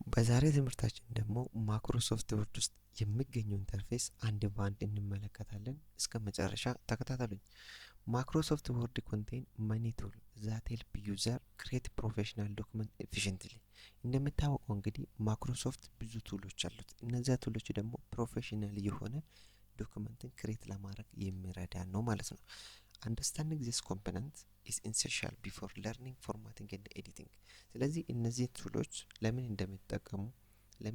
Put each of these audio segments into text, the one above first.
በዛሬ ትምህርታችን ደግሞ ማይክሮሶፍት ወርድ ውስጥ የሚገኘው ኢንተርፌስ አንድ በአንድ እንመለከታለን። እስከ መጨረሻ ተከታተሉኝ። ማይክሮሶፍት ወርድ ኮንቴን መኒ ቱል ዛት ሄልፕ ዩዘር ክሬት ፕሮፌሽናል ዶክመንት ኤፊሽንትሊ። እንደምታወቀው እንግዲህ ማይክሮሶፍት ብዙ ቱሎች አሉት። እነዚያ ቱሎች ደግሞ ፕሮፌሽናል የሆነ ዶክመንትን ክሬት ለማድረግ የሚረዳ ነው ማለት ነው። አንደርስታንዲንግ ዚስ ኮምፖነንት ኢዝ ኢንሴንሻል ቢፎር ለርኒንግ ፎርማቲንግ ኤንድ ኤዲቲንግ። ስለዚህ እነዚህ ቱሎች ለምን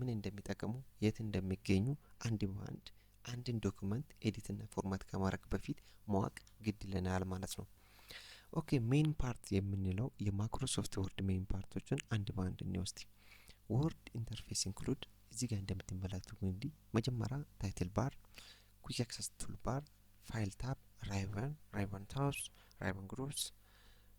እንደሚጠቅሙ የት እንደሚገኙ አንድ በአንድ አንድን ዶክመንት ኤዲት እና ፎርማት ከማድረግ በፊት ማወቅ ግድ ይለናል ማለት ነው። ኦኬ ሜን ፓርት የምንለው የማይክሮሶፍት ወርድ ሜን ፓርቶችን አንድ በአንድ እንወስድ። ወርድ ኢንተርፌስ ኢንክሉድ እዚህ ጋር እንደምትመለከቱት እንግዲህ መጀመሪያ ታይትል ባር፣ ኩዊክ አክሰስ ቱል ባር፣ ፋይል ታብ፣ ራይበን ታብስ፣ ራይበን ግሩፕስ፣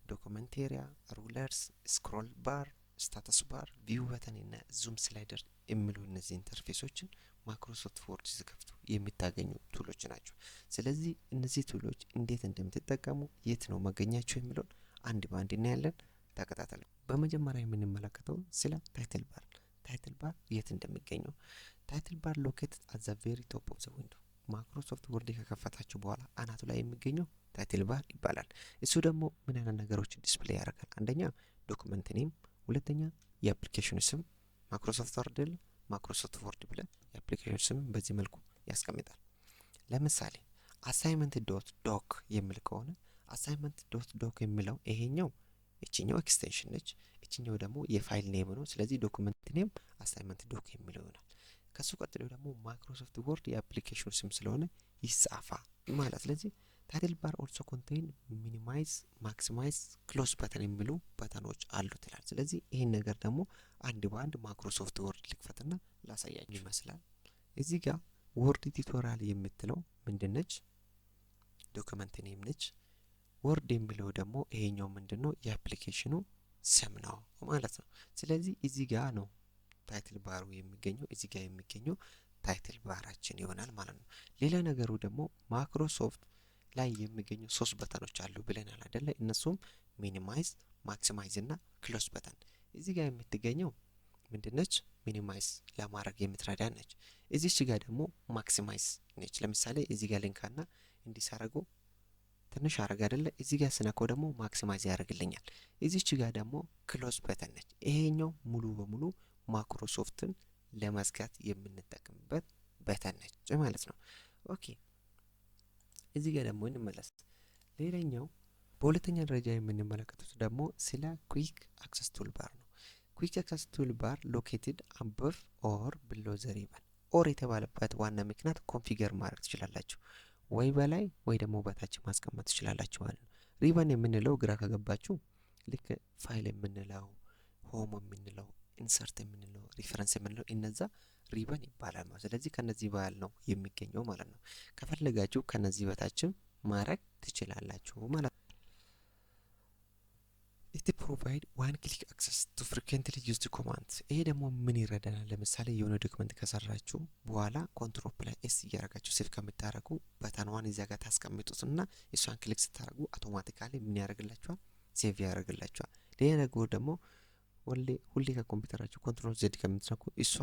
ዶክመንት ኤሪያ፣ ሩለርስ፣ ስክሮል ባር፣ ስታተስ ባር፣ ቪው በተን እና ዙም ስላይደር የሚሉ እነዚህ ኢንተርፌሶችን ማይክሮሶፍት ወርድ ሲከፍቱ የሚታገኙ ቱሎች ናቸው። ስለዚህ እነዚህ ቱሎች እንዴት እንደምትጠቀሙ የት ነው መገኛቸው የሚለውን አንድ በአንድ እናያለን። ተከታተሉ። በመጀመሪያ የምንመለከተው ስለ ታይትል ባር። ታይትል ባር የት እንደሚገኘው። ታይትል ባር ሎኬትድ አት ዘ ቬሪ ቶፕ ኦፍ ዘ ዊንዶ። ማይክሮሶፍት ወርድ ከከፈታችሁ በኋላ አናቱ ላይ የሚገኘው ታይትል ባር ይባላል። እሱ ደግሞ ምን አይነት ነገሮችን ዲስፕሌይ ያደርጋል? አንደኛ ዶክመንት ኔም፣ ሁለተኛ የአፕሊኬሽኑ ስም። ማይክሮሶፍት ወርድ ማይክሮሶፍት ወርድ ብለን የአፕሊኬሽኑ ስም በዚህ መልኩ ያስቀምጣል። ለምሳሌ አሳይመንት ዶት ዶክ የሚል ከሆነ አሳይመንት ዶት ዶክ የሚለው ይሄኛው እቺኛው ኤክስቴንሽን ነች፣ እቺኛው ደግሞ የፋይል ኔም ነው። ስለዚህ ዶክመንት ኔም አሳይመንት ዶክ የሚለው ይሆናል። ከሱ ቀጥሎ ደግሞ ማይክሮሶፍት ወርድ የአፕሊኬሽኑ ስም ስለሆነ ይጻፋል ማለት። ስለዚህ ታይትል ባር ኦልሶ ኮንቴን ሚኒማይዝ፣ ማክሲማይዝ፣ ክሎዝ በተን የሚሉ በተኖች አሉት ይላል። ስለዚህ ይህን ነገር ደግሞ አንድ በአንድ ማይክሮሶፍት ወርድ ልክፈትና ላሳያችሁ ይመስላል። እዚህ ጋር ወርድ ቱቶሪያል የምትለው ምንድነች? ዶክመንት ኔም ነች። ወርድ የሚለው ደግሞ ይሄኛው ምንድነው? የአፕሊኬሽኑ ስም ነው ማለት ነው። ስለዚህ እዚህ ጋር ነው ታይትል ባሩ የሚገኘው። እዚህ ጋር የሚገኘው ታይትል ባራችን ይሆናል ማለት ነው። ሌላ ነገሩ ደግሞ ማይክሮሶፍት ላይ የሚገኙ 3 በተኖች አሉ ብለናል አይደለ? እነሱም ሚኒማይዝ፣ ማክሲማይዝ እና ክሎዝ በተን። እዚህ ጋር የምትገኘው ምንድነች? ሚኒማይዝ ለማድረግ የምትረዳ ነች። እዚች ጋር ደግሞ ማክሲማይዝ ነች። ለምሳሌ እዚህ ጋር ሊንካና እንዲሳረጉ ትንሽ አረግ አይደለ? እዚህ ጋር ስነካው ደግሞ ማክሲማይዝ ያደርግልኛል። እዚች ጋር ደግሞ ክሎዝ በተን ነች። ይሄኛው ሙሉ በሙሉ ማይክሮሶፍትን ለመዝጋት የምንጠቀምበት በተን ነች ማለት ነው። ኦኬ እዚህ ጋር ደግሞ እንመለስ። ሌላኛው በሁለተኛ ደረጃ የምንመለከቱት ደግሞ ስለ ኩዊክ አክሰስ ቱል ባር ነው። ኩዊክ አክሰስ ቱል ባር ሎኬትድ አበቭ ኦር ብሎ ዘ ሪበን። ኦር የተባለበት ዋና ምክንያት ኮንፊገር ማድረግ ትችላላችሁ፣ ወይ በላይ ወይ ደግሞ በታች ማስቀመጥ ትችላላችሁ ማለት ነው። ሪበን የምንለው ግራ ከገባችሁ ልክ ፋይል የምንለው፣ ሆም የምንለው፣ ኢንሰርት የምንለው፣ ሪፈረንስ የምንለው እነዛ ሪበን ይባላል ማለት። ስለዚህ ከነዚህ በኋላ ነው የሚገኘው ማለት ነው። ከፈለጋችሁ ከነዚህ በታችም ማድረግ ትችላላችሁ ማለት ነው። ኢት ፕሮቫይድ ዋን ክሊክ አክሰስ ቱ ፍሪኩዌንትሊ ዩዝድ ኮማንድ። ይሄ ደግሞ ምን ይረዳናል? ለምሳሌ የሆነ ዶክመንት ከሰራችሁ በኋላ ኮንትሮል ፕላስ ኤስ እያደረጋችሁ ሴቭ ከምታደርጉ በተንዋን እዚያ ጋር ታስቀምጡትና እሷን ክሊክ ስታደርጉ አውቶማቲካሊ ምን ያደርግላችኋል? ሴቭ ያደርግላችኋል። ሌላ ነገር ደግሞ ሁሌ ከኮምፒውተራችሁ ኮንትሮል ዜድ ከምትነኩ እሷ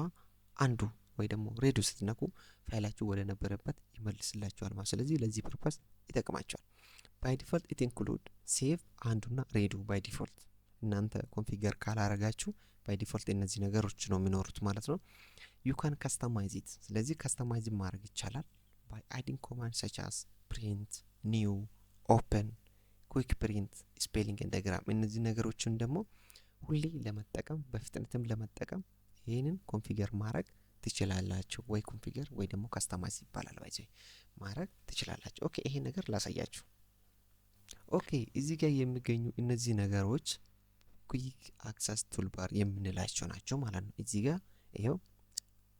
አንዱ ወይ ደግሞ ሬዱ ስትነኩ ፋይላችሁ ወደ ነበረበት ይመልስላችኋል ማለት። ስለዚህ ለዚህ ፐርፐስ ይጠቅማችኋል። ባይ ዲፎልት ኢት ኢንክሉድ ሴቭ አንዱና ሬዱ ባይ ዲፎልት። እናንተ ኮንፊገር ካላረጋችሁ ባይ ዲፎልት እነዚህ ነገሮች ነው የሚኖሩት ማለት ነው። ዩ ካን ካስተማይዝ ኢት። ስለዚህ ካስተማይዝ ማድረግ ይቻላል ባይ አዲንግ ኮማንድ ሰች አስ ፕሪንት፣ ኒው፣ ኦፕን፣ ኩዊክ ፕሪንት፣ ስፔሊንግ ኤንድ ግራም። እነዚህ ነገሮችን ደግሞ ሁሌ ለመጠቀም በፍጥነትም ለመጠቀም ይህንን ኮንፊገር ማድረግ ትችላላችሁ። ወይ ኮንፊገር ወይ ደግሞ ካስተማይዝ ይባላል ባይዘ ማድረግ ትችላላችሁ። ኦኬ ይሄ ነገር ላሳያችሁ። ኦኬ እዚህ ጋር የሚገኙ እነዚህ ነገሮች ኩዊክ አክሰስ ቱልባር የምንላቸው ናቸው ማለት ነው። እዚህ ጋር ይሄው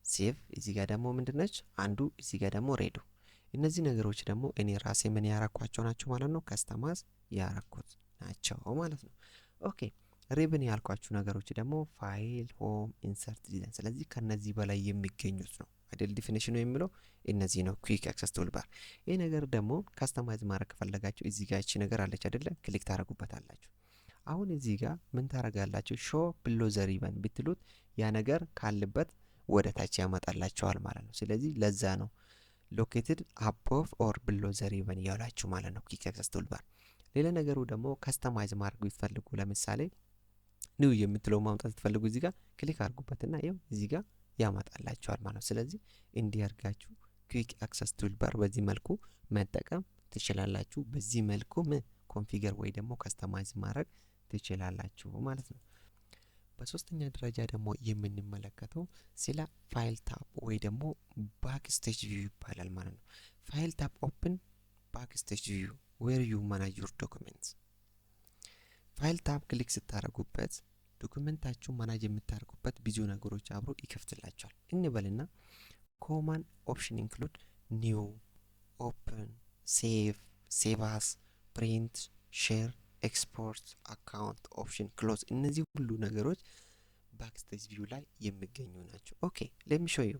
ሴቭ፣ እዚህ ጋር ደግሞ ምንድነች አንዱ፣ እዚህ ጋር ደግሞ ሬዱ። እነዚህ ነገሮች ደግሞ እኔ ራሴ ምን ያረኳቸው ናቸው ማለት ነው፣ ካስተማይዝ ያረኩት ናቸው ማለት ነው። ኦኬ ሪብን ያልኳችሁ ነገሮች ደግሞ ፋይል፣ ሆም፣ ኢንሰርት፣ ዲዛይን። ስለዚህ ከነዚህ በላይ የሚገኙት ነው አይደል? ዲፊኒሽኑ የሚለው እነዚህ ነው ኩዊክ አክሰስ ቱልባር። ይህ ነገር ደግሞ ካስተማይዝ ማድረግ ከፈለጋችሁ እዚህ ጋር እቺ ነገር አለች አይደለ? ክሊክ ታደርጉበታላችሁ። አሁን እዚህ ጋር ምን ታረጋላችሁ? ሾ ብሎ ዘ ሪበን ብትሉት ያ ነገር ካለበት ወደ ታች ያመጣላችኋል ማለት ነው። ስለዚህ ለዛ ነው ሎኬትድ አቦቭ ኦር ብሎ ዘ ሪበን እያላችሁ ማለት ነው ኩዊክ አክሰስ ቱልባር። ሌላ ነገሩ ደግሞ ከስተማይዝ ማድረግ ቢፈልጉ ለምሳሌ ኒው የምትለው ማምጣት ትፈልጉ እዚህ ጋር ክሊክ አድርጉበትና ይኸው እዚህ ጋር ያመጣላችኋል ማለት ነው። ስለዚህ እንዲህ አድርጋችሁ ኩዊክ አክሰስ ቱልባር በዚህ መልኩ መጠቀም ትችላላችሁ። በዚህ መልኩ ኮንፊገር ወይ ደግሞ ከስተማይዝ ማድረግ ትችላላችሁ ማለት ነው። በሶስተኛ ደረጃ ደግሞ የምንመለከተው ስለ ፋይል ታብ ወይ ደግሞ ባክስቴጅ ቪው ይባላል ማለት ነው። ፋይል ታብ ኦፕን ባክስቴጅ ቪው ዌር ዩ ማናጅ ዩር ዶክመንትስ። ፋይል ታብ ክሊክ ስታደርጉበት ዶክመንታችሁ ማናጅ የምታደርጉበት ብዙ ነገሮች አብሮ ይከፍትላቸዋል። እንበልና ኮማን ኦፕሽን ኢንክሉድ ኒው፣ ኦፕን፣ ሴቭ፣ ሴቫስ፣ ፕሪንት፣ ሼር፣ ኤክስፖርት፣ አካውንት፣ ኦፕሽን፣ ክሎዝ እነዚህ ሁሉ ነገሮች ባክስቴጅ ቪው ላይ የሚገኙ ናቸው። ኦኬ ሌት ሚ ሾው ዩ።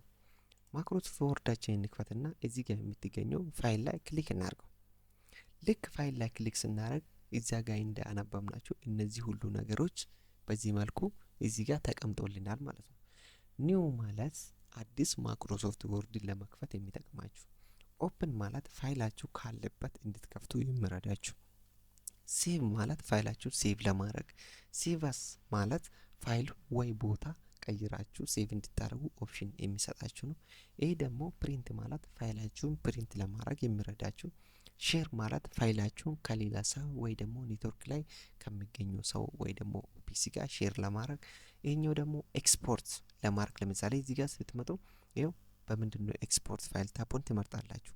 ማይክሮሶፍት ወርዳችንን እንክፈትና እዚህ ጋር የምትገኘው ፋይል ላይ ክሊክ እናድርገው። ልክ ፋይል ላይ ክሊክ ስናደርግ እዚያ ጋር እንዳነበብናቸው እነዚህ ሁሉ ነገሮች በዚህ መልኩ እዚህ ጋር ተቀምጦልናል ማለት ነው። ኒው ማለት አዲስ ማይክሮሶፍት ወርድን ለመክፈት የሚጠቅማችሁ፣ ኦፕን ማለት ፋይላችሁ ካለበት እንድትከፍቱ የሚረዳችሁ፣ ሴቭ ማለት ፋይላችሁ ሴቭ ለማድረግ፣ ሴቫስ ማለት ፋይሉ ወይ ቦታ ቀይራችሁ ሴቭ እንድታደርጉ ኦፕሽን የሚሰጣችሁ ነው። ይሄ ደግሞ ፕሪንት ማለት ፋይላችሁን ፕሪንት ለማድረግ የሚረዳችሁ፣ ሼር ማለት ፋይላችሁን ከሌላ ሰው ወይ ደግሞ ኔትወርክ ላይ ከሚገኙ ሰው ወይ ደግሞ ፒሲ ጋር ሼር ለማድረግ፣ ይሄኛው ደግሞ ኤክስፖርት ለማድረግ ለምሳሌ እዚህ ጋር ስትመጡ ይኸው በምንድነው ኤክስፖርት ፋይል ታቡን ትመርጣላችሁ።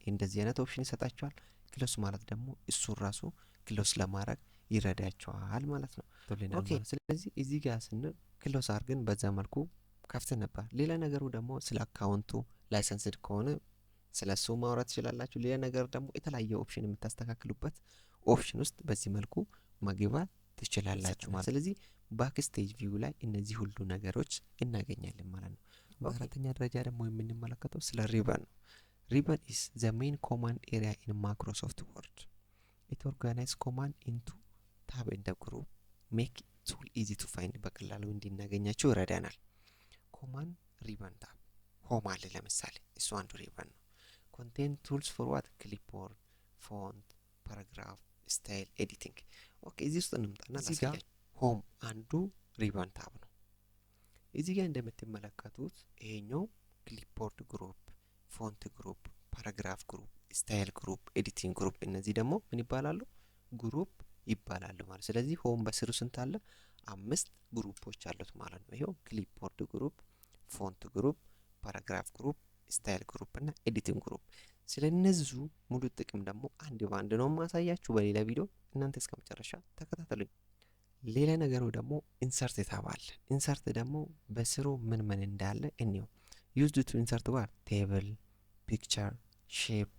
እንደዚህ አይነት ኦፕሽን ይሰጣችኋል። ክሎስ ማለት ደግሞ እሱን ራሱ ክሎስ ለማድረግ ይረዳችኋል ማለት ነው። ኦኬ ስለዚህ እዚህ ጋር ስንል ክሎስ አድርገን በዛ መልኩ ከፍተ ነበር። ሌላ ነገሩ ደግሞ ስለ አካውንቱ ላይሰንስድ ከሆነ ስለ እሱ ማውራት ትችላላችሁ። ሌላ ነገር ደግሞ የተለያየ ኦፕሽን የምታስተካክሉበት ኦፕሽን ውስጥ በዚህ መልኩ መግባት ትችላላችሁ ማለት። ስለዚህ ባክስቴጅ ቪው ላይ እነዚህ ሁሉ ነገሮች እናገኛለን ማለት ነው። በአራተኛ ደረጃ ደግሞ የምንመለከተው ስለ ሪበን ነው። ሪበን ኢስ ዘ ሜን ኮማንድ ኤሪያ ኢን ማይክሮሶፍት ወርድ። ኢት ኦርጋናይዝ ኮማንድ ኢንቱ ታብ ኤንድ ግሩፕ ሜክ ቱል ኢዚ ቱ ፋይንድ። በቀላሉ እንድናገኛቸው ይረዳናል። ኮማንድ ሪበን ታብ ሆም አለ ለምሳሌ እሱ አንዱ ሪበን ነው። ኮንቴንት ቱልስ ፎር ዋት ክሊፕቦርድ፣ ፎንት፣ ፓራግራፍ፣ ስታይል፣ ኤዲቲንግ። ኦኬ እዚህ ውስጥ እንምጣና እዚህ ጋር ሆም አንዱ ሪበን ታብ ነው። እዚህ ጋር እንደምትመለከቱት ይሄኛው ክሊፕቦርድ ግሩፕ፣ ፎንት ግሩፕ፣ ፓራግራፍ ግሩፕ፣ ስታይል ግሩፕ፣ ኤዲቲንግ ግሩፕ እነዚህ ደግሞ ምን ይባላሉ? ግሩፕ ይባላሉ ማለት። ስለዚህ ሆም በስሩ ስንት አለ? 5 ግሩፖች አሉት ማለት ነው። ይሄው ክሊፕቦርድ ግሩፕ፣ ፎንት ግሩፕ፣ ፓራግራፍ ግሩፕ፣ ስታይል ግሩፕ እና ኤዲቲንግ ግሩፕ። ስለነዚህ ሙሉ ጥቅም ደግሞ አንድ ባንድ ነው ማሳያችሁ በሌላ ቪዲዮ። እናንተ እስከ መጨረሻ ተከታተሉኝ። ሌላ ነገሩ ደግሞ ኢንሰርት ታብ አለ። ኢንሰርት ደግሞ በስሩ ምን ምን እንዳለ እንየው። ዩዝድ ቱ ኢንሰርት ዋት ቴብል፣ ፒክቸር፣ ሼፕ፣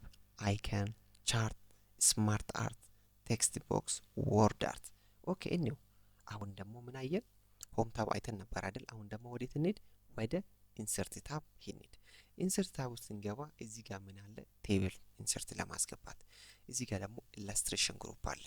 አይከን፣ ቻርት፣ ስማርት አርት፣ ቴክስት ቦክስ፣ ወርድ አርት። ኦኬ እንየው። አሁን ደግሞ ምን አየን? ሆም ታብ አይተን ነበር አይደል? አሁን ደግሞ ወዴት እንሂድ? ወደ ኢንሰርት ታብ እንሂድ። ኢንሰርት ታብ ውስጥ ስንገባ እዚህ ጋር ምን አለ? ቴብል ኢንሰርት ለማስገባት። እዚህ ጋር ደግሞ ኢላስትሬሽን ግሩፕ አለ።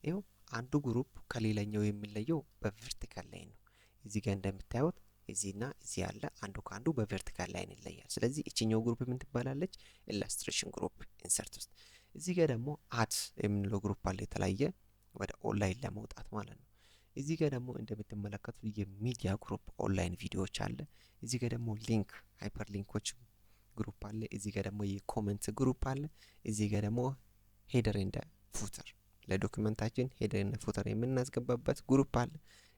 ይኸው አንዱ ግሩፕ ከሌላኛው የሚለየው በቨርቲካል ላይን ነው። እዚህ ጋር እንደምታዩት እዚህና እዚህ ያለ አንዱ ከአንዱ በቨርቲካል ላይን ይለያል። ስለዚህ እቺኛው ግሩፕ ምን ትባላለች? ኢላስትሬሽን ግሩፕ ኢንሰርት ውስጥ። እዚህ ጋር ደግሞ አድ የምንለው ግሩፕ አለ፣ የተለያየ ወደ ኦንላይን ለመውጣት ማለት ነው። እዚህ ጋር ደግሞ እንደምትመለከቱት የሚዲያ ግሩፕ ኦንላይን ቪዲዮዎች አለ። እዚህ ጋር ደግሞ ሊንክ ሃይፐር ሊንኮች ግሩፕ አለ። እዚህ ጋር ደግሞ የኮሜንት ግሩፕ አለ። እዚህ ጋር ደግሞ ሄደር ኤንድ ፉተር ለዶክመንታችን ሄደር ኤንድ ፉተር የምናስገባበት ግሩፕ አለ።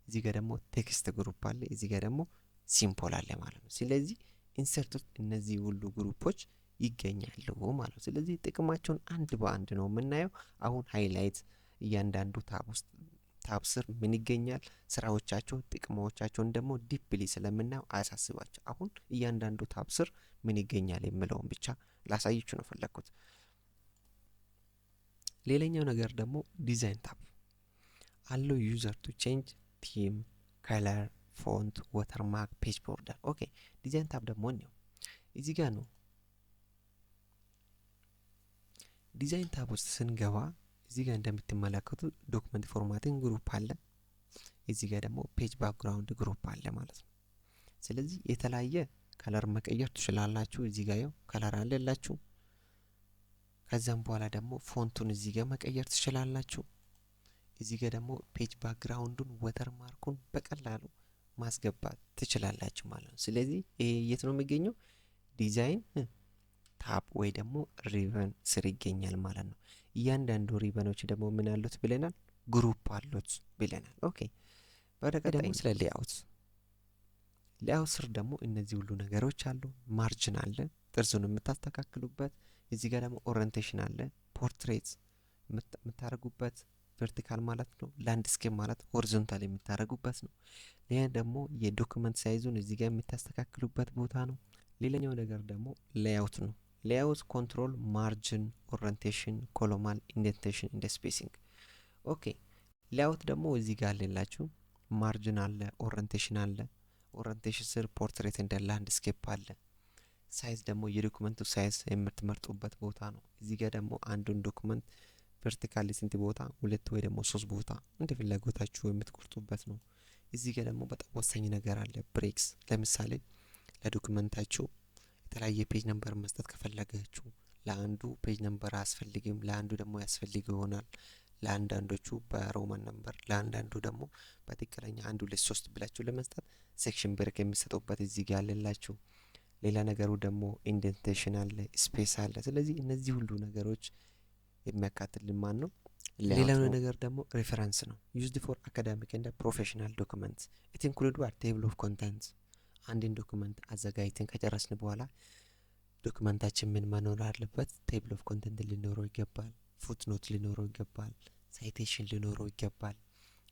እዚህ ጋር ደግሞ ቴክስት ግሩፕ አለ። እዚህ ጋር ደግሞ ሲምቦል አለ ማለት ነው። ስለዚህ ኢንሰርት ውስጥ እነዚህ ሁሉ ግሩፖች ይገኛሉ ማለት ነው። ስለዚህ ጥቅማቸውን አንድ በአንድ ነው የምናየው። አሁን ሃይላይት እያንዳንዱ ታብ ውስጥ ታብ ስር ምን ይገኛል፣ ስራዎቻቸው፣ ጥቅሞቻቸውን ደግሞ ዲፕሊ ስለምናየው አያሳስባቸው። አሁን እያንዳንዱ ታብ ስር ምን ይገኛል የሚለውን ብቻ ላሳያችሁ ነው ፈለኩት። ሌላኛው ነገር ደግሞ ዲዛይን ታብ አለው። ዩዘር ቱ ቼንጅ ቲም፣ ከለር፣ ፎንት፣ ወተርማርክ፣ ፔጅ ቦርደር። ኦኬ ዲዛይን ታብ ደግሞ ነው እዚህ ጋር ነው። ዲዛይን ታብ ውስጥ ስንገባ እዚህ ጋር እንደምትመለከቱት ዶክመንት ፎርማቲንግ ግሩፕ አለ። እዚህ ጋር ደግሞ ፔጅ ባክግራውንድ ግሩፕ አለ ማለት ነው። ስለዚህ የተለያየ ከለር መቀየር ትችላላችሁ። እዚህ ጋር ያው ከለር አለላችሁ። ከዛም በኋላ ደግሞ ፎንቱን እዚህ ጋር መቀየር ትችላላችሁ። እዚህ ጋር ደግሞ ፔጅ ባክግራውንዱን ወተር ማርኩን በቀላሉ ማስገባት ትችላላችሁ ማለት ነው። ስለዚህ ይሄ የት ነው የሚገኘው? ዲዛይን ታብ ወይ ደግሞ ሪበን ስር ይገኛል ማለት ነው። እያንዳንዱ ሪበኖች ደግሞ ምን አሉት ብለናል? ግሩፕ አሉት ብለናል። ኦኬ በቀጣይ ደግሞ ስለ ሌአውት ስር ደግሞ እነዚህ ሁሉ ነገሮች አሉ። ማርጅን አለ፣ ጥርዙን የምታስተካክሉበት። እዚህ ጋር ደግሞ ኦሪንቴሽን አለ፣ ፖርትሬት የምታደርጉበት ቨርቲካል ማለት ነው። ላንድስኬፕ ማለት ሆሪዞንታል የምታደርጉበት ነው። ሌላ ደግሞ የዶክመንት ሳይዙን እዚህ ጋር የምታስተካክሉበት ቦታ ነው። ሌላኛው ነገር ደግሞ ሌአውት ነው። ሌአውት ኮንትሮል ማርጅን፣ ኦሪንቴሽን፣ ኮሎማል፣ ኢንዴንቴሽን እንደ ስፔሲንግ። ኦኬ ሌአውት ደግሞ እዚህ ጋር አለላችሁ። ማርጅን አለ፣ ኦሪንቴሽን አለ። ኦሪንቴሽን ስር ፖርትሬት እንደ ላንድስኬፕ አለ። ሳይዝ ደግሞ የዶክመንቱ ሳይዝ የምትመርጡበት ቦታ ነው። እዚህ ጋር ደግሞ አንዱን ዶክመንት ቨርቲካሊ ስንት ቦታ? 2 ወይ ደግሞ 3 ቦታ እንደ ፍላጎታችሁ የምትቆርጡበት ነው። እዚህ ጋር ደግሞ በጣም ወሳኝ ነገር አለ፣ ብሬክስ። ለምሳሌ ለዶክመንታችሁ የተለያየ ፔጅ ነምበር መስጠት ከፈለጋችሁ ለአንዱ ፔጅ ነምበር አያስፈልግም፣ ለአንዱ ደግሞ ያስፈልግ ይሆናል። ለአንዳንዶቹ በሮማን ነምበር፣ ለአንዳንዱ ደግሞ በትክክለኛ 1 2 3 ብላችሁ ለመስጠት ሴክሽን ብሬክ የሚሰጡበት እዚህ ጋር አለላችሁ። ሌላ ነገሩ ደግሞ ኢንዴንቴሽን አለ፣ ስፔስ አለ። ስለዚህ እነዚህ ሁሉ ነገሮች የሚያካትልን ማን ነው? ሌላው ነገር ደግሞ ሬፈረንስ ነው። ዩዝድ ፎር አካዳሚክ ኤንድ ፕሮፌሽናል ዶክመንት ኢት ኢንክሉድ ዋት ቴብል ኦፍ ኮንተንት። አንድን ዶክመንት አዘጋጅተን ከጨረስን በኋላ ዶክመንታችን ምን መኖር አለበት? ቴብል ኦፍ ኮንተንት ሊኖረው ይገባል። ፉትኖት ሊኖረው ይገባል። ሳይቴሽን ሊኖረው ይገባል።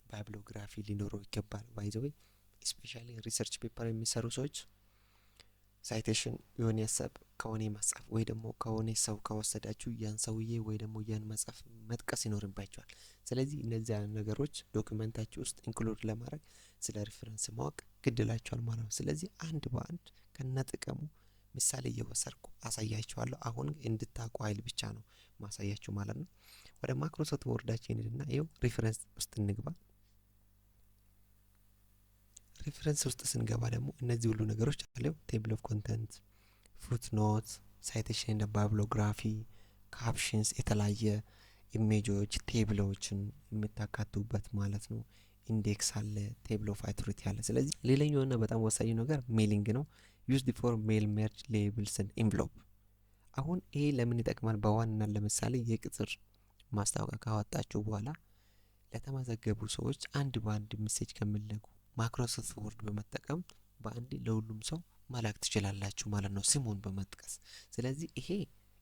ባይብሎግራፊ ሊኖረው ይገባል። ባይ ዘ ወይ ስፔሻሊ ሪሰርች ፔፐር የሚሰሩ ሰዎች ሳይቴሽን የሆነ ሀሳብ ከሆነ መጽሐፍ ወይ ደግሞ ከሆነ ሰው ከወሰዳችሁ ያን ሰውዬ ወይ ደግሞ ያን መጽሐፍ መጥቀስ ይኖርባችኋል። ስለዚህ እነዚያ ነገሮች ዶክመንታችሁ ውስጥ ኢንክሉድ ለማድረግ ስለ ሪፈረንስ ማወቅ ግድላችኋል ማለት ነው። ስለዚህ አንድ በአንድ ከነጥቅሙ ምሳሌ እየወሰድኩ አሳያችኋለሁ። አሁን እንድታውቁ ኃይል ብቻ ነው ማሳያችሁ ማለት ነው። ወደ ማይክሮሶፍት ወርዳችን ሄድና ይኸው ሪፈረንስ ውስጥ እንግባ። ሪፈረንስ ውስጥ ስንገባ ደግሞ እነዚህ ሁሉ ነገሮች አለው። ቴብል ኦፍ ኮንተንት፣ ፉትኖት፣ ሳይቴሽን እንደ ባይብሎግራፊ፣ ካፕሽንስ፣ የተለያየ ኢሜጆች፣ ቴብሎችን የምታካቱበት ማለት ነው። ኢንዴክስ አለ፣ ቴብል ኦፍ አውቶሪቲ አለ። ስለዚህ ሌላኛውና በጣም ወሳኝ ነገር ሜሊንግ ነው። ዩዝድ ፎር ሜል ሜርጅ ሌብልስ ኤንድ ኢንቨሎፕ። አሁን ይሄ ለምን ይጠቅማል? በዋናነት ለምሳሌ የቅጥር ማስታወቂያ ካወጣችሁ በኋላ ለተመዘገቡ ሰዎች አንድ በአንድ ሜሴጅ ከምልኩ ማይክሮሶፍት ወርድ በመጠቀም በአንድ ለሁሉም ሰው መላክ ትችላላችሁ ማለት ነው፣ ስሙን በመጥቀስ። ስለዚህ ይሄ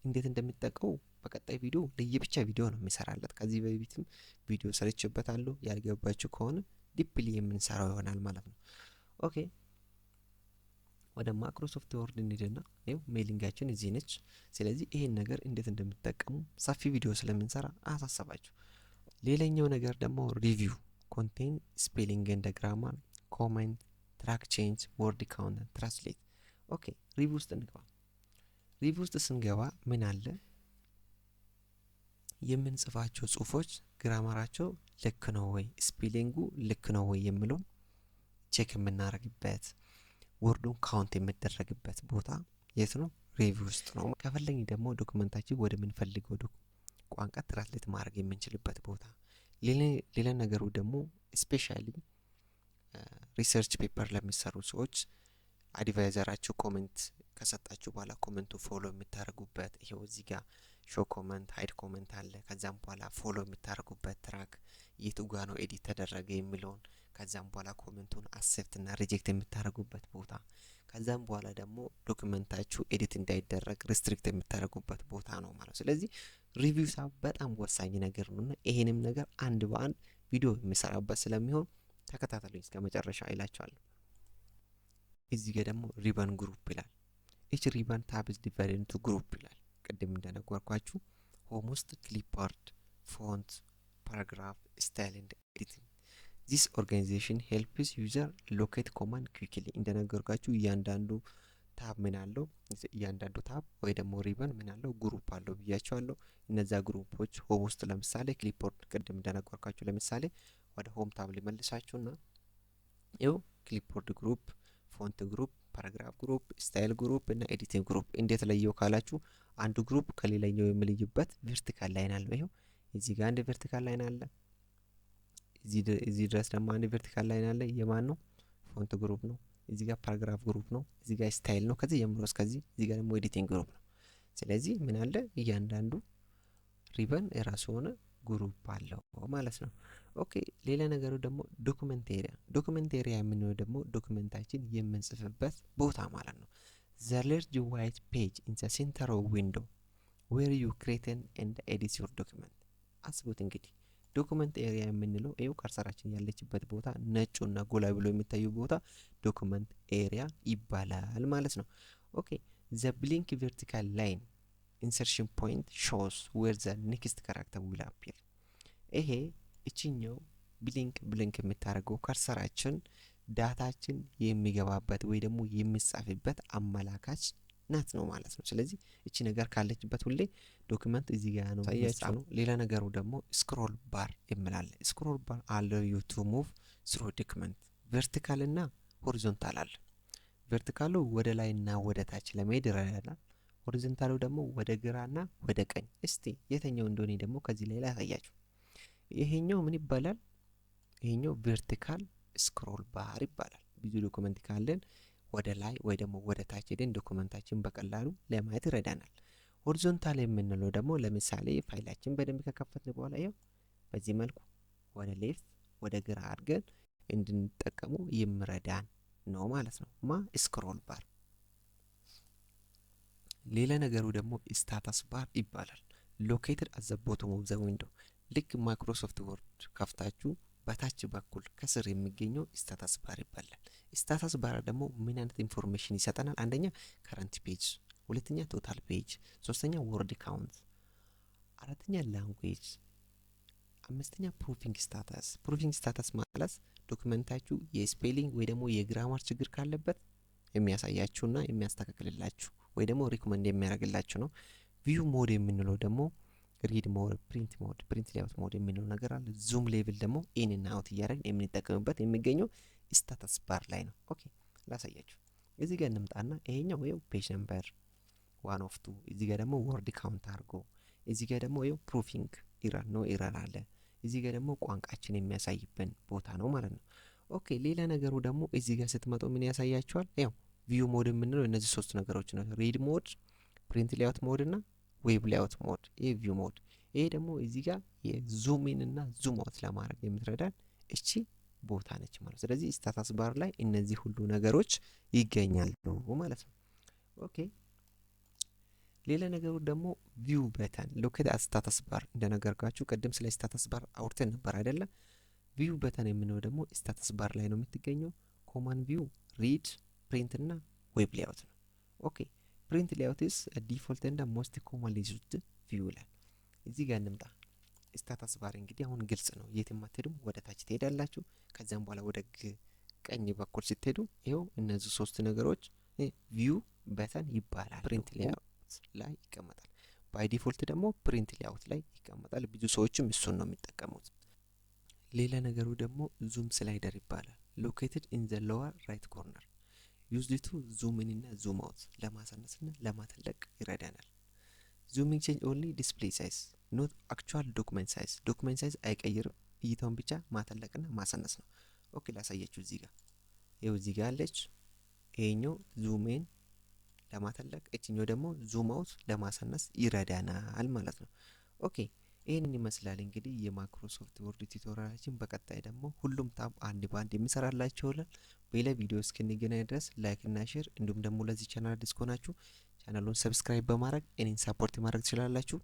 እንዴት እንደሚጠቀሙ በቀጣይ ቪዲዮ ለየብቻ ቪዲዮ ነው የሚሰራለት። ከዚህ በፊትም ቪዲዮ ሰርቼበታለሁ። ያልገባችሁ ከሆነ ዲፕሊ የምንሰራው ይሆናል ማለት ነው። ኦኬ ወደ ማይክሮሶፍት ወርድ እንሂድና ይኸው ሜሊንጋችን እዚህ ነች። ስለዚህ ይሄን ነገር እንዴት እንደምትጠቀሙ ሰፊ ቪዲዮ ስለምንሰራ አሳሰባችሁ። ሌላኛው ነገር ደግሞ ሪቪው ኮንቴን ስፔሊንግ እንደ ግራማር፣ ኮሜንት፣ ትራክ ቼንጅ፣ ወርድ ካውንት፣ ትራንስሌት። ኦኬ ሪቪው ውስጥ እንግባ። ሪቪው ውስጥ ስንገባ ምን አለ? የምንጽፋቸው ጽሁፎች ግራማራቸው ልክ ነው ወይ፣ ስፔሊንጉ ልክ ነው ወይ የሚለውን ቼክ የምናደርግበት፣ ወርዱን ካውንት የሚደረግበት ቦታ የት ነው? ሪቪው ውስጥ ነው። ከፈለግን ደግሞ ዶክመንታችን ወደ ምንፈልገው ቋንቋ ትራንስሌት ማድረግ የምንችልበት ቦታ። ሌላ ነገሩ ደግሞ ስፔሻሊ ሪሰርች ፔፐር ለሚሰሩ ሰዎች አድቫይዘራችሁ ኮሜንት ከሰጣችሁ በኋላ ኮሜንቱ ፎሎ የምታደርጉበት ይሄው እዚህ ጋር ሾ ኮሜንት፣ ሃይድ ኮሜንት አለ። ከዛም በኋላ ፎሎ የምታደርጉበት ትራክ የቱ ጋ ነው ኤዲት ተደረገ የሚለውን፣ ከዛም በኋላ ኮሜንቱን አክሴፕት እና ሪጀክት የምታደርጉበት ቦታ፣ ከዛም በኋላ ደግሞ ዶክመንታችሁ ኤዲት እንዳይደረግ ሪስትሪክት የምታደርጉበት ቦታ ነው ማለት ነው። ስለዚህ ሪቪው ሳብ በጣም ወሳኝ ነገር ነውና ይሄንም ነገር አንድ በአንድ ቪዲዮ የሚሰራበት ስለሚሆን ተከታተሉኝ እስከ መጨረሻ ይላችኋለሁ። እዚህ ጋር ደግሞ ሪበን ግሩፕ ይላል። ኢች ሪበን ታብ ኢዝ ዲቫይድድ ኢንቱ ግሩፕ ይላል። ቅድም እንደነገርኳችሁ ሆም ውስጥ ክሊፕቦርድ፣ ፎንት፣ ፓራግራፍ፣ ስታይል ኤንድ ኤዲቲንግ። ዚስ ኦርጋናይዜሽን ሄልፕስ ዩዘር ሎኬት ኮማንድ ኩዊክሊ። እንደነገርኳችሁ እያንዳንዱ ታብ ምን አለው? እያንዳንዱ ታብ ወይ ደግሞ ሪበን ምን አለው? ግሩፕ አለው ብያቸዋለሁ። እነዛ ግሩፖች ሆም ውስጥ ለምሳሌ ክሊፕቦርድ ቅድም እንደነገርኳችሁ ለምሳሌ ወደ ሆም ታብ ሊመልሳችሁና ይኸው ክሊፕቦርድ ግሩፕ፣ ፎንት ግሩፕ፣ ፓራግራፍ ግሩፕ፣ ስታይል ግሩፕ እና ኤዲቲንግ ግሩፕ እንዴት ለየው ካላችሁ አንዱ ግሩፕ ከሌላኛው የምለይበት ቨርቲካል ላይን አለው። ይኸው እዚህ ጋር አንድ ቨርቲካል ላይን አለ። እዚህ ድረስ ደግሞ አንድ ቨርቲካል ላይን አለ። የማን ነው? ፎንት ግሩፕ ነው። እዚህ ጋር ፓራግራፍ ግሩፕ ነው። እዚህ ጋር ስታይል ነው። ከዚህ ጀምሮ እስከዚህ እዚህ ጋር ደግሞ ኤዲቲንግ ግሩፕ ነው። ስለዚህ ምን አለ? እያንዳንዱ ሪበን የራሱ ሆነ ግሩፕ አለው ማለት ነው። ኦኬ ሌላ ነገሩ ደግሞ ዶክመንት ኤሪያ። ዶክመንት ኤሪያ የምንለው ደግሞ ዶክመንታችን የምንጽፍበት ቦታ ማለት ነው። ዘ ላርጅ ዋይት ፔጅ ኢን ዘ ሴንተር ኦፍ ዊንዶ ዌር ዩ ክሬትን ኤንድ ኤዲት ዮር ዶክመንት። አስቡት እንግዲህ ዶክመንት ኤሪያ የምንለው ይኸው ከርሰራችን ያለችበት ቦታ ነጩና ጎላ ብሎ የሚታየው ቦታ ዶክመንት ኤሪያ ይባላል ማለት ነው። ኦኬ ዘ ብሊንክ ቨርቲካል ላይን ኢንሰርሽን ፖይንት ሾውስ ዌር ዘ ኔክስት ካራክተር ዊል አፒር። ይሄ እችኛው ብሊንክ የምታደርገው ከርሰራችን ዳታችን የሚገባበት ወይ ደግሞ የሚጻፍበት አመላካች ናት ነው ማለት ነው። ስለዚህ እቺ ነገር ካለችበት ሁሌ ዶክመንት እዚህ ጋር ነው ታያችሁ ነው። ሌላ ነገሩ ደግሞ ስክሮል ባር ይምላል። ስክሮል ባር አለው ዩ ቱ ሙቭ ስሩ ዶክመንት። ቨርቲካል እና ሆሪዞንታል አለ። ቨርቲካሉ ወደ ላይ እና ወደ ታች ለመሄድ ይረዳናል። ሆሪዞንታሉ ደግሞ ወደ ግራና ወደ ቀኝ። እስቲ የትኛው እንደሆነ ደግሞ ከዚህ ላይ ላሳያችሁ። ይሄኛው ምን ይባላል? ይሄኛው ቨርቲካል ስክሮል ባር ይባላል። ብዙ ዶክመንት ካለን ወደ ላይ ወይ ደግሞ ወደ ታች ሄደን ዶክመንታችን በቀላሉ ለማየት ይረዳናል። ሆሪዞንታል የምንለው ደግሞ ለምሳሌ ፋይላችን በደንብ ከከፈትን በኋላ ይኸው በዚህ መልኩ ወደ ሌፍት ወደ ግራ አድርገን እንድንጠቀሙ የሚረዳን ነው ማለት ነው። ስክሮል ባር። ሌላ ነገሩ ደግሞ ስታተስ ባር ይባላል። ሎኬትድ አት ዘ ቦቶም ኦፍ ዘ ዊንዶ። ልክ ማይክሮሶፍት ወርድ ከፍታችሁ በታች በኩል ከስር የሚገኘው ስታተስ ባር ይባላል። ስታተስ ባር ደግሞ ምን አይነት ኢንፎርሜሽን ይሰጠናል? አንደኛ ከረንት ፔጅ፣ ሁለተኛ ቶታል ፔጅ፣ ሶስተኛ ወርድ ካውንት፣ አራተኛ ላንጉዌጅ፣ አምስተኛ ፕሩፊንግ ስታተስ። ፕሩፊንግ ስታተስ ማለት ዶክመንታችሁ የስፔሊንግ ወይ ደግሞ የግራማር ችግር ካለበት የሚያሳያችሁና የሚያስተካክልላችሁ ወይ ደግሞ ሪኮመንድ የሚያደርግላችሁ ነው። ቪው ሞድ የምንለው ደግሞ ሪድ ሞድ፣ ፕሪንት ሞድ፣ ፕሪንት ሌአውት ሞድ የሚለው ነገር አለ። ዙም ሌቭል ደግሞ ኢን እና አውት እያደረግን የምንጠቀምበት የሚገኘው ስታተስ ባር ላይ ነው። ኦኬ ላሳያችሁ። እዚህ ጋር እንምጣና ይሄኛው ይኸው ፔጅ ነምበር 1 ኦፍ 2፣ እዚህ ጋር ደግሞ ወርድ ካውንት አድርጎ፣ እዚህ ጋር ደግሞ ይኸው ፕሩፊንግ ኢረር ነው ኢረር አለ። እዚህ ጋር ደግሞ ቋንቋችን የሚያሳይብን ቦታ ነው ማለት ነው። ኦኬ ሌላ ነገሩ ደግሞ እዚህ ጋር ስትመጡ ምን ያሳያችኋል? ያው ቪው ሞድ የምንለው እነዚህ ሶስት ነገሮች ነው። ሪድ ሞድ፣ ፕሪንት ሌአውት ሞድ እና ዌብ ሌአውት ሞድ። ይሄ ቪው ሞድ። ይሄ ደግሞ እዚህ ጋር የዙም ኢን እና ዙም አውት ለማድረግ የምትረዳን እቺ ቦታ ነች ማለት። ስለዚህ ስታተስ ባር ላይ እነዚህ ሁሉ ነገሮች ይገኛሉ ማለት ነው። ኦኬ ሌላ ነገሩ ደግሞ ቪው በተን ሎኬት አት ስታተስ ባር። እንደነገርኳችሁ ቅድም ስለ ስታተስ ባር አውርተን ነበር አይደለ? ቪው በተን የምንለው ደግሞ ስታተስ ባር ላይ ነው የምትገኘው። ኮማን ቪው፣ ሪድ፣ ፕሪንት እና ዌብ ሌአውት ነው። ኦኬ ፕሪንት ሌአውት ኢዝ ዲፎልት እና ሞስት ኮመንሊ ዩዝድ ቪው ይላል። እዚህ ጋር እንምጣ። ስታተስ ባር እንግዲህ አሁን ግልጽ ነው። የትም አትሄዱም፣ ወደ ታች ትሄዳላችሁ። ከዛም በኋላ ወደ ቀኝ በኩል ስትሄዱ ይኸው እነዚህ ሶስት ነገሮች ቪው በተን ይባላል። ፕሪንት ሌአውት ላይ ይቀመጣል። ባይ ዲፎልት ደግሞ ፕሪንት ሌአውት ላይ ይቀመጣል። ብዙ ሰዎችም እሱን ነው የሚጠቀሙት። ሌላ ነገሩ ደግሞ ዙም ስላይደር ይባላል። ሎኬትድ ኢን ዘ ሎወር ራይት ኮርነር ዩዝድ ቱ ዙም ኢን እና ዙም አውት ለማሳነስና ለማተለቅ ይረዳናል። ዙሚንግ ቼንጅ ኦንሊ ዲስፕሌይ ሳይዝ ኖት አክቹዋል ዶክመንት ሳይዝ። ዶክመንት ሳይዝ አይቀይርም፣ እይታውን ብቻ ማተለቅና ማሳነስ ነው። ኦኬ ላሳያችሁ። እዚህ ጋር ይኸው እዚህ ጋር አለች። ይሄኛው ዙም ኢን ለማተለቅ፣ እችኛው ደግሞ ዙም አውት ለማሳነስ ይረዳናል ማለት ነው። ኦኬ ይህንን ይመስላል እንግዲህ የማይክሮሶፍት ወርድ ቱቶሪያላችን። በቀጣይ ደግሞ ሁሉም ታብ አንድ በአንድ የሚሰራላችሁ ይሆናል። በሌላ ቪዲዮ እስክንገናኝ ድረስ ላይክ እና ሼር እንዲሁም ደግሞ ለዚህ ቻናል አዲስ ከሆናችሁ ቻናሉን ሰብስክራይብ በማድረግ እኔን ሳፖርት ማድረግ ትችላላችሁ።